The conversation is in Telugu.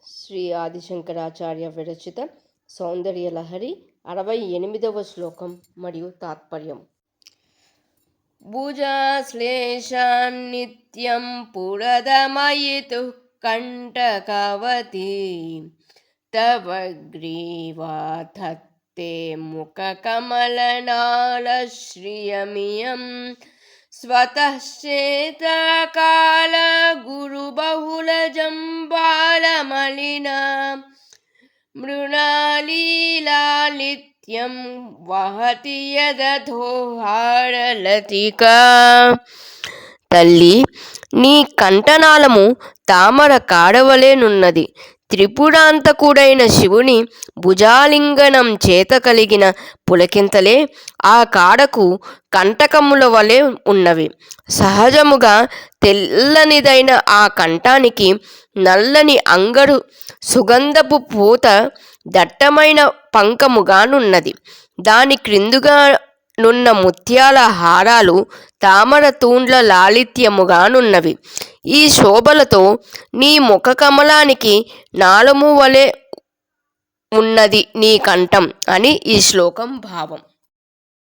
శ్రీ ఆదిశంకరాచార్య విరచిత సౌందర్యలహరి 68వ శ్లోకం మరియు తాత్పర్యం. భుజశ్లేషాన్నిత్యం పురదమయితుః కంటకవతి తవ గ్రీవాధత్తే ముఖకమలనాళశ్రియమియం స్వతః క్షేత్రకాల గురుబహుళజంబాలమలినా మృణాలీలాలిత్యం వహతి యదధోహారలతికా. తల్లి, నీ కంఠనాళము తామర కాడవలెనున్నది. త్రిపురాంతకుడైన శివుని భుజాలింగనం చేత కలిగిన పులకింతలే ఆ కాడకు కంటకముల వలె ఉన్నవి. సహజముగా తెల్లనిదైన ఆ కంఠానికి నల్లని అంగడు సుగంధపు పూత దట్టమైన పంకముగానున్నది. దాని క్రిందుగా నున్న ముత్యాల హారాలు తామర తూండ్ల లాలిత్యముగానున్నవి. ఈ శోభలతో నీ ముఖ కమలానికి నాళము వలె ఉన్నది నీ కంఠం అని ఈ శ్లోకం భావం.